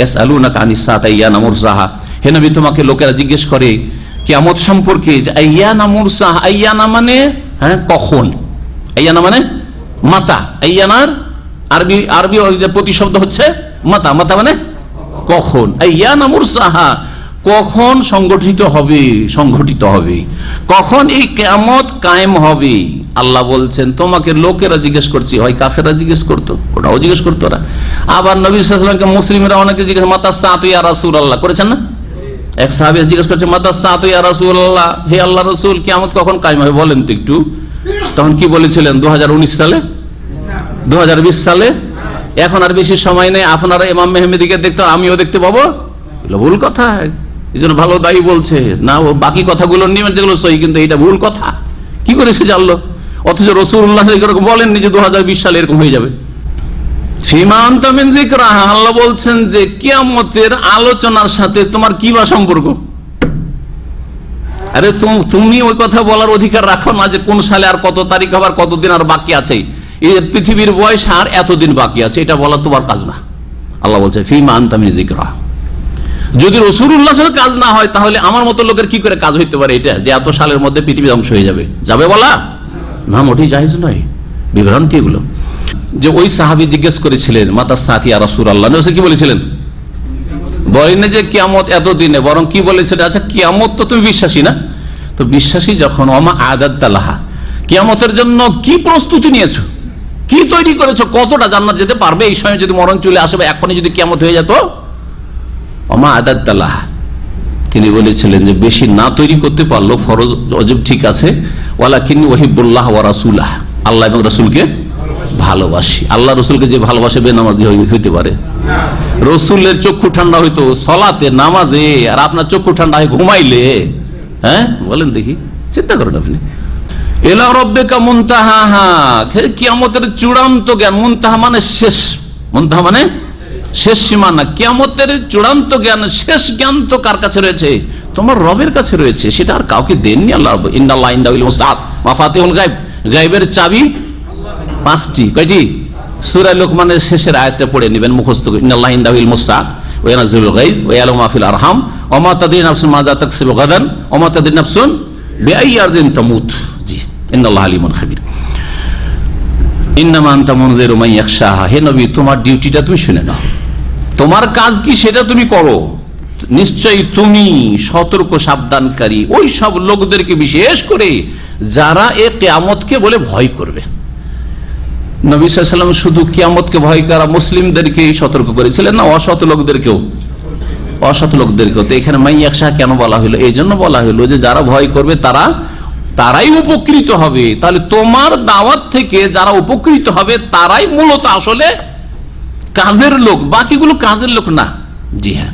ইয়াসআলুনাকা আনিস সাআতি আইয়ানা মুরসাহা, হে নবী তোমাকে লোকেরা জিজ্ঞেস করে কিয়ামত সম্পর্কে যে আইয়ানা মুরসাহা, আইয়ানা মানে কখন, আইয়ানা মানে মাতা, আইয়ানার আরবি প্রতিশব্দ হচ্ছে মাতা, মাতা মানে কখন, আইয়ানা মুরসাহা কখন সংগঠিত হবে, সংগঠিত হবে, কখন এই কিয়ামত কায়েম হবে। আল্লাহ বলছেন তোমাকে লোকেরা জিজ্ঞেস করছে, হয় কাফেররা জিজ্ঞেস করতো, ওটাও জিজ্ঞেস করতো ওরা। আবার নবী সাল্লাল্লাহু আলাইহি ওয়াসাল্লামকে মুসলিমরা অনেকে জিজ্ঞেস মাতা সাআতু ইয়া রাসূলুল্লাহ করেছেন না? এক সাহাবী জিজ্ঞেস করছে মাতা সাআতু ইয়া রাসূলুল্লাহ, হে আল্লাহ রাসূল কিয়ামত কখন কায়েম হবে বলেন তো একটু। তখন কি বলেছিলেন? 2019 সালে, 2020 সালে, এখন আর বেশি সময় নেই, আপনারা ইমাম মেহমেদিকে দেখতে, আমিও দেখতে পাবো। ভুল কথা, এই জন্য ভালো দায়ী বলছে না, ও বাকি কথাগুলো নিয়ে যেগুলো সহি, কিন্তু এটা ভুল কথা। কি করে সে জানলো? অথচ রাসূলুল্লাহ এরকম বলেননি যে 2020 সালে এরকম হয়ে যাবে। ফিমা আনতা মিন যিকরাহা, আল্লাহ বলছেন যে কিয়ামতের আলোচনার সাথে তোমার কি বা সম্পর্ক? আরে তুমি ওই কথা বলার অধিকার রাখো না যে কোন সালে আর কত তারিখ আবার কতদিন আর বাকি আছে, এই পৃথিবীর বয়স আর এতদিন বাকি আছে, এটা বলা তোমার কাজ না। আল্লাহ বলছে ফিমা আনতা মিন যিকরাহা। যদি রাসূলুল্লাহর সাথে কাজ না হয় তাহলে আমার মতো লোকের কি করে কাজ হইতে পারে এটা, যে এত সালের মধ্যে পৃথিবী ধ্বংস হয়ে যাবে? যাবে বলা না, মোটেই জায়েজ নয়, বিভ্রান্তি এগুলো। যে ওই সাহাবী জিজ্ঞেস করেছিলেন মাতা সাআতি ইয়া রাসূলুল্লাহ, নবী কি বলেছিলেন? বলেন যে কিয়ামত এতদিনে, বরং কি বলেছিলেন? আচ্ছা কিয়ামত তো তুমি বিশ্বাসী না, তো বিশ্বাসী যখন ওমা আদাদতা লাহা, কিয়ামতের জন্য কি প্রস্তুতি নিয়েছো, কি তৈরি করেছো, কতটা জান্নাত যেতে পারবে এই সময় যদি মরণ চলে আসে বা এখনই যদি কিয়ামত হয়ে যেত? ওমা আদাদতা লাহা, তিনি বলেছিলেন যে বেশি না তৈরি করতে পারলো, ফরজ ওয়াজিব ঠিক আছে, ওয়ালাকিন ওয়াহিবুল্লাহ ওয়া রাসূলাহ, আল্লাহ এবং রাসূলকে ভালোবাসি। আল্লাহ রসুলকে যে ভালোবাসে বেনামাজি হইতে পারে? রসুলের চক্ষু ঠান্ডা হইতো সলাতে নামাজে, আর আপনার চক্ষু ঠান্ডা হয় ঘুমাইলে? হ্যাঁ বলেন দেখি, চিন্তা করেন আপনি। ইলা রাব্বিকা মুনতাহাহা, কিয়ামতের চূড়ান্ত জ্ঞান, মুনতাহা মানে শেষ, মুনতাহা মানে শেষ সীমানা। কিয়ামতের চূড়ান্ত জ্ঞান, শেষ জ্ঞান তো কার কাছে রয়েছে? তোমার রবের কাছে রয়েছে, সেটা আর কাউকে দেননি আল্লাহ। ইন্নাল্লাহা ইনদাহু ইলমুস সাআত মাফাতিহুল গায়ব, গায়বের চাবি 5টি। কয়টি? সূরা লোকমানের শেষের আয়াতটা পড়ে নেবেন মুখস্থ করে, ইন্নাল্লাহা ইনদাহু ইলমুস সাআত ওয়া ইয়ানজিলুল গায়জ ওয়া ইয়ালামু মা ফিল আরহাম ওয়া মা তাদরি নাফসুন মাযা তাকসিবু গাদান ওয়া মা তাদরি নাফসুন বিআইয়ি আরদিন তামুত। জি, ইন্নাল্লাহা আলিমুন খাবীর। ইন্নামা আনতা মুনযিরু মান ইয়াখশাহা, হে নবী তোমার ডিউটিটা তুমি শুনে নাও, তোমার কাজ কি সেটা তুমি করো। নিশ্চয়ই তুমি সতর্ক সাবধানকারী ওই সব লোকদেরকে, বিশেষ করে যারা এ কিয়ামতকে বলে ভয় করবে। নবী সাল্লাল্লাহু আলাইহি ওয়াসাল্লাম শুধু কিয়ামতকে ভয় করা মুসলিমদেরকে সতর্ক করেছিলেন না, অসৎ লোকদেরকেও, অসৎ লোকদেরকেও। তো এখানে মাইয়াকশা কেন বলা হলো? এই জন্য বলা হলো যে যারা ভয় করবে তারাই উপকৃত হবে। তাহলে তোমার দাওয়াত থেকে যারা উপকৃত হবে তারাই মূলত আসলে কাজের লোক, বাকিগুলো কাজের লোক না। জি হ্যাঁ,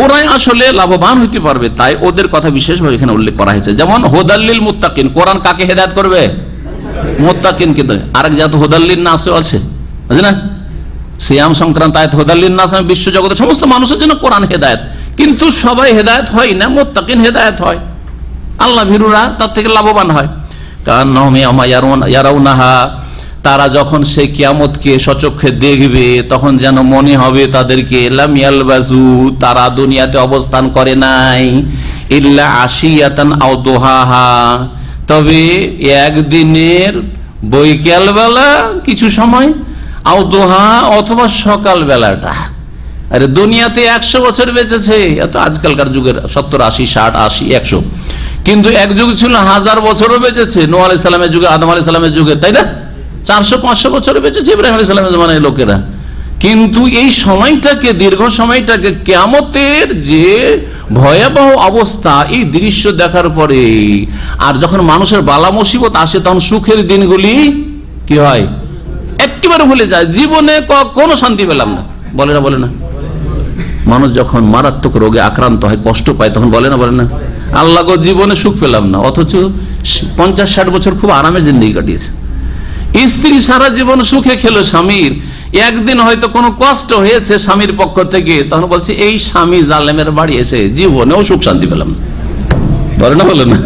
ওরাই আসলে লাভবান হইতে পারবে, তাই ওদের কথা বিশেষভাবে এখানে উল্লেখ করা হয়েছে। যেমন হুদাল্লিল মুত্তাকিন, কোরআন কাকে হেদায়েত করবে? মুত্তাকিন। কিন্তু আরেক জাত হুদাল্লিন নাস আছে, বুঝলে না? সিয়াম সংক্রান্ত আয়াত হুদাল্লিন নাস, বিশ্ব জগতের সমস্ত মানুষের জন্য কোরআন হেদায়েত, কিন্তু সবাই হেদায়েত হয় না, মুত্তাকিন হেদায়েত হয়, আল্লাহ ভীরুরা তার থেকে লাভবান হয়। কান্নাহুম ইয়াওমা ইয়ারাউনাহা, তারা যখন সেই কিয়ামতকে সচক্ষে দেখবে তখন যেন মনে হবে তাদেরকে লাম ইয়ালবাসু, তারা দুনিয়াতে অবস্থান করে নাই, ইল্লা আশিয়াতান আও দুহাহা, তবে একদিনের বৈকাল বেলা কিছু সময়, আও দুহা অথবা সকাল বেলাটা। আরে দুনিয়াতে 100 বছর বেঁচেছে, এত আজকালকার যুগের 70, 80, 60, 80, 100, কিন্তু এক যুগ ছিল 1000 বছরও বেঁচেছে, নূহ আলাইহিস সালামের যুগে, আদম আলাইহিস সালামের যুগে, তাই না? 400-500 বছরে বেঁচেছে ইব্রাহিম আলাইহিস সালামের জমানায় লোকেরা। কিন্তু এই সময়টাকে, দীর্ঘ সময়টাকে, কিয়ামতের যে ভয়াবহ অবস্থা, এই দৃশ্য দেখার পরে আর যখন মানুষের বালা মুসিবত আসে তখন সুখের দিনগুলি কি হয়? একেবারে ভুলে যায়। জীবনে কোনো শান্তি পেলাম না, বলে না? মানুষ যখন মারাত্মক রোগে আক্রান্ত হয়, কষ্ট পায়, তখন বলে না আল্লাহ গো জীবনে সুখ পেলাম না। অথচ 50-60 বছর খুব আরামে জিন্দেগি কাটিয়েছে। স্ত্রী সারা জীবন সুখে খেলো স্বামীর, একদিন হয়তো কোনো কষ্ট হয়েছে স্বামীর পক্ষ থেকে, তখন বলছে এই স্বামী জালেমের বাড়ি এসে জীবনেও সুখ শান্তি পেলাম না, বলে না?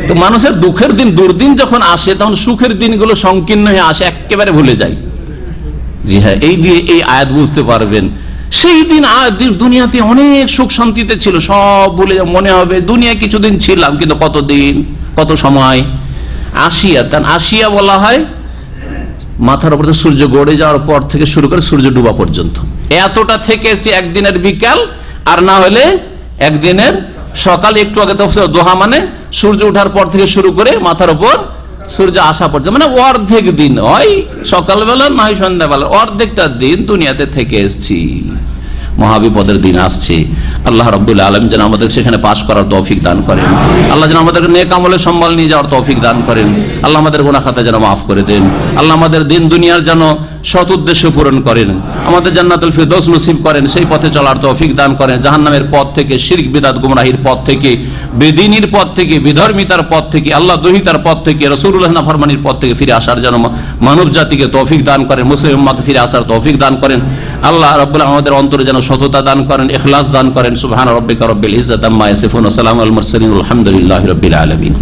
তো মানুষের দুঃখের দিন, দুর্দিন যখন আসে তখন সুখের দিনগুলো সংকীর্ণ হয়ে আসে, একেবারে ভুলে যায়। জি হ্যাঁ, এই দিয়ে এই আয়াত বুঝতে পারবেন সেই দিন দুনিয়াতে অনেক সুখ শান্তিতে ছিল, সব ভুলে মনে হবে দুনিয়া কিছুদিন ছিলাম, কিন্তু কতদিন, কত সময়। আশিয়া বলা হয় মাথার উপর সূর্য গড়ে যাওয়ার পর থেকে শুরু করে সূর্য ডুবা পর্যন্ত, এতটা থেকে এসে একদিনের বিকাল, আর না হলে একদিনের সকাল। একটু আগে তো দোহা মানে সূর্য ওঠার পর থেকে শুরু করে মাথার উপর সূর্য আসা পর্যন্ত, মানে অর্ধেক দিন, হয় সকালবেলা না হয় সন্ধ্যাবেলা, অর্ধেকটা দিন দুনিয়াতে থেকে এসছি। মহাবিপদের দিন আসছে। আল্লাহ রাব্বুল আলামিন যেন আমাদের সেখানে পাশ করার তৌফিক দান করেন। আল্লাহ যেন আমাদেরকে নেক আমলে সম্বল নিয়ে যাওয়ার তৌফিক দান করেন। আল্লাহ আমাদের গুনাহ খাতা যেন মাফ করে দেন। আল্লাহ আমাদের দিন দুনিয়ার যেন সৎ উদ্দেশ্য পূরণ করেন, আমাদের জান্নাতুল ফিরদৌস নসিব করেন, সেই পথে চলার তৌফিক দান করেন। জাহান্নামের পথ থেকে, শিরক বিদআত গুমরাহির পথ থেকে, বেদিনীর পথ থেকে, বিধর্মিতার পথ থেকে, আল্লাহ দ্রোহিতার পথ থেকে, রাসূলুল্লাহ নাফরমানির পথ থেকে ফিরে আসার যেন মানব জাতিকে তৌফিক দান করেন, মুসলিম উম্মাহকে ফিরে আসার তৌফিক দান করেন। আল্লাহ রাব্বুল আলামিন আমাদের অন্তরে যেন সততা দান করেন, ইখলাস দান করেন। সুবহান রাব্বিকা রাব্বিল ইজ্জাতি আম্মা ইয়াসিফুন ওয়া সালামুল মুরসালিন, আলহামদুলিল্লাহি রাব্বিল আলামিন।